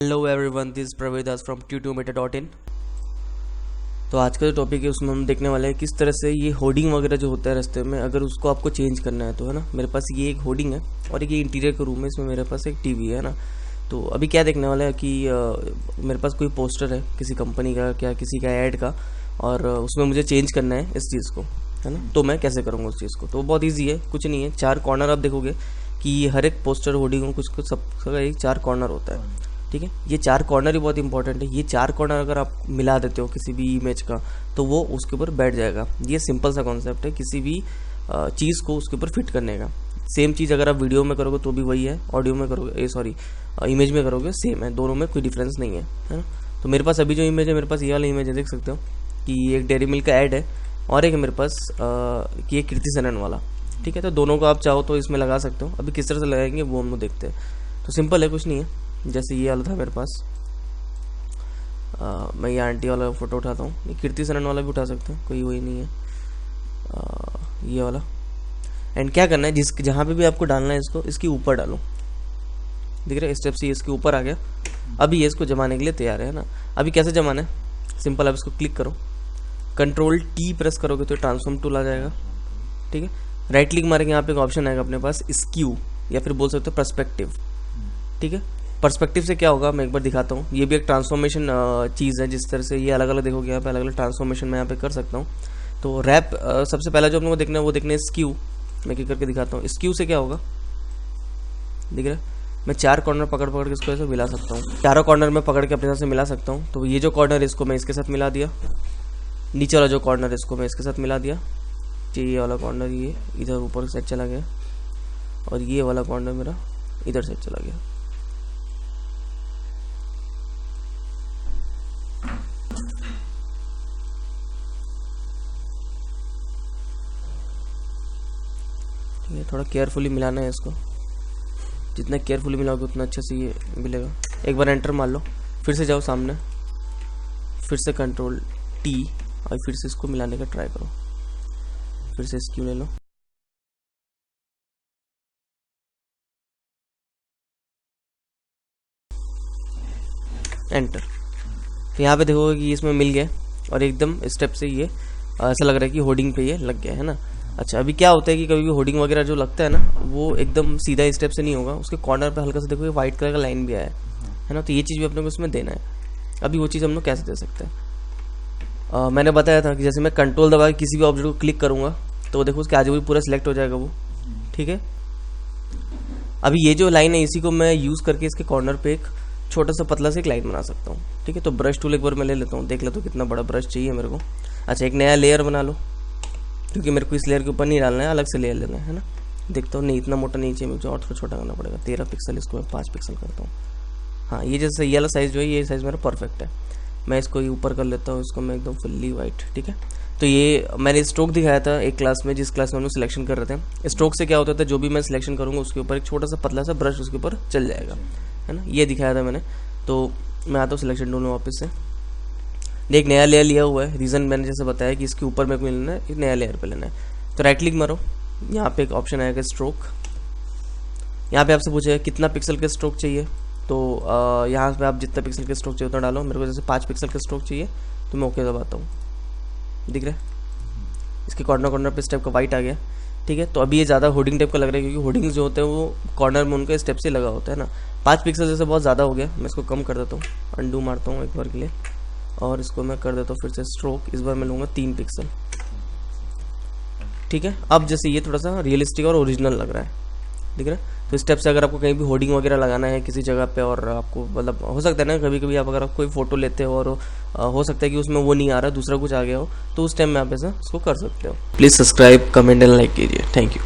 Hello everyone, this Praveer from Tutomator.in। तो आज का जो टॉपिक है उसमें हम देखने वाले हैं किस तरह से ये होर्डिंग वगैरह जो होता है रास्ते में, अगर उसको आपको चेंज करना है तो, है ना। मेरे पास ये एक होर्डिंग है और एक ये इंटीरियर का रूम है, इसमें मेरे पास एक टीवी है ना। तो अभी क्या देखने वाला है कि मेरे पास कोई पोस्टर है किसी कंपनी का, क्या किसी का ऐड का, और उसमें मुझे चेंज करना है इस चीज़ को, है ना। तो मैं कैसे करूँगा उस चीज़ को? तो बहुत ईजी है, कुछ नहीं है। 4 कॉर्नर आप देखोगे कि हर एक पोस्टर होर्डिंग कुछ सबका एक 4 कॉर्नर होता है, ठीक है। ये 4 कॉर्नर ही बहुत इंपॉर्टेंट है। ये 4 कॉर्नर अगर आप मिला देते हो किसी भी इमेज का तो वो उसके ऊपर बैठ जाएगा। ये सिंपल सा कॉन्सेप्ट है किसी भी चीज़ को उसके ऊपर फिट करने का। सेम चीज़ अगर आप वीडियो में करोगे तो भी वही है, ऑडियो में करोगे इमेज में करोगे सेम है, दोनों में कोई डिफरेंस नहीं है ना। तो मेरे पास अभी जो इमेज है, मेरे पास ये वाला इमेज है, देख सकते हो कि एक डेयरी मिल्क का ऐड है और एक मेरे पास ये कीर्ति सेनन वाला, ठीक है। तो दोनों को आप चाहो तो इसमें लगा सकते हो। अभी किस तरह से लगाएंगे वो हम लोग देखते हैं। तो सिंपल है, कुछ नहीं है। जैसे ये वाला था मेरे पास, मैं ये आंटी वाला फ़ोटो उठाता हूँ। ये कीर्ति सेनन वाला भी उठा सकते हैं, कोई वही नहीं है। ये वाला एंड क्या करना है, जहाँ पे भी आपको डालना है इसको इसके ऊपर डालो, दिख रहा है। स्टेप से इसके ऊपर आ गया। अभी ये इसको जमाने के लिए तैयार है ना। अभी कैसे जमाना है? सिंपल, आप इसको क्लिक करो, Ctrl+T प्रेस करोगे तो ट्रांसफॉर्म टूल आ जाएगा, ठीक है। राइट क्लिक मारेंगे, यहाँ पे एक ऑप्शन आएगा अपने पास स्क्यू, या फिर बोल सकते हो पर्सपेक्टिव, ठीक है। पर्सपेक्टिव से क्या होगा मैं एक बार दिखाता हूँ। ये भी एक ट्रांसफॉर्मेशन चीज़ है। जिस तरह से ये अलग अलग देखोगे, यहाँ पे अलग अलग ट्रांसफॉर्मेशन मैं यहाँ पे कर सकता हूँ। तो रैप सबसे पहला जो अपने को देखना है वो देखना है स्क्यू। मैं क्या करके दिखाता हूँ। स्क्यू से क्या होगा, दिख रहा है। मैं 4 कॉर्नर पकड़ के इसको ऐसे मिला सकता हूँ। चारों कॉर्नर में पकड़ के अपने साथ से मिला सकता हूँ। तो ये जो कॉर्नर है इसको मैं इसके साथ मिला दिया, नीचे वाला जो कॉर्नर है इसको मैं इसके साथ मिला दिया, ये वाला कॉर्नर ये इधर ऊपर साइड चला गया और ये वाला कॉर्नर मेरा इधर साइड चला गया। ठीक है, थोड़ा केयरफुली मिलाना है इसको। जितना केयरफुली मिलाओगे उतना अच्छे से ये मिलेगा। एक बार एंटर मार लो, फिर से जाओ सामने, फिर से Ctrl+T और फिर से इसको मिलाने का ट्राई करो। फिर से स्क्यू ले लो, एंटर। तो यहाँ पे देखोगे कि इसमें मिल गया और एकदम स्टेप से ये ऐसा लग रहा है कि होर्डिंग पे ये लग गया है ना। अच्छा, अभी क्या होता है कि कभी भी होर्डिंग वगैरह जो लगता है ना वो एकदम सीधा स्टेप से नहीं होगा, उसके कॉर्नर पे हल्का सा देखो व्हाइट कलर का लाइन भी आया है ना। तो ये चीज़ भी अपने को इसमें देना है। अभी वो चीज़ हम लोग कैसे दे सकते हैं, मैंने बताया था कि जैसे मैं कंट्रोल दबा के किसी भी ऑब्जेक्ट को क्लिक करूँगा तो देखो उसके आजू बाजू पूरा सिलेक्ट हो जाएगा वो, ठीक है। अभी ये जो लाइन है इसी को मैं यूज़ करके इसके कॉर्नर पे एक छोटा सा पतला से एक लाइन बना सकता हूँ, ठीक है। तो ब्रश टूल एक बार मैं ले लेता हूँ, देख लेता हूँ कितना बड़ा ब्रश चाहिए मेरे को। अच्छा, एक नया लेयर बना लो, क्योंकि मेरे को इस लेयर के ऊपर नहीं डालना है, अलग से लेयर लेना है ना। देखता हूँ नहीं इतना मोटा नहीं चाहिए मुझे, और थोड़ा छोटा करना पड़ेगा। 13 पिक्सल, इसको मैं 5 पिक्सल करता हूँ। हाँ, ये जैसे ये वाला साइज़ जो है ये साइज़ मेरा परफेक्ट है। मैं इसको ऊपर कर लेता हूँ, इसको मैं एकदम फुल्ली वाइट, ठीक है। तो ये मैंने स्ट्रोक दिखाया था एक क्लास में, जिस क्लास में हम लोग सिलेक्शन कर रहे थे। स्ट्रोक से क्या होता था, जो भी मैं सिलेक्शन करूँगा उसके ऊपर एक छोटा सा पतला सा ब्रश उसके ऊपर चल जाएगा, है ना। ये दिखाया था मैंने। तो मैं आता हूँ सिलेक्शन टूल में वापस से, एक नया लेयर लिया हुआ है। रीज़न मैंने जैसे बताया कि इसके ऊपर मेरे को लेना है, एक नया लेयर पे लेना है। तो राइट क्लिक मारो, यहाँ पे एक ऑप्शन आएगा स्ट्रोक। यहाँ पे आपसे पूछेगा कितना पिक्सल के स्ट्रोक चाहिए। तो यहाँ पे आप जितना पिक्सल के स्ट्रोक चाहिए उतना डालो। मेरे को जैसे 5 पिक्सल का स्ट्रोक चाहिए तो मैं ओके दबाता हूँ, दिख रहा है। इसके कॉर्नर पे स्टेप का वाइट आ गया, ठीक है। तो अभी ये ज़्यादा होर्डिंग टाइप का लग रहा है, क्योंकि होर्डिंग्स जो होते हैं वो कॉर्नर में उनका स्टेप से लगा होता है ना। 5 पिक्सल जैसे बहुत ज़्यादा हो गया, मैं इसको कम कर देता हूँ, अंडू मारता हूँ एक बार के लिए और इसको मैं कर देता हूँ फिर से स्ट्रोक। इस बार मैं लूँगा 3 पिक्सल, ठीक है। अब जैसे ये थोड़ा सा रियलिस्टिक और ओरिजिनल लग रहा है, दिख रहा है। तो स्टेप से अगर आपको कहीं भी होर्डिंग वगैरह लगाना है किसी जगह पे, और आपको मतलब हो सकता है ना कभी कभी आप अगर आप कोई फोटो लेते हो और हो सकता है कि उसमें वो नहीं आ रहा, दूसरा कुछ आ गया हो, तो उस टाइम में आप ऐसा उसको कर सकते हो। Please subscribe, comment and like कीजिए। Thank you.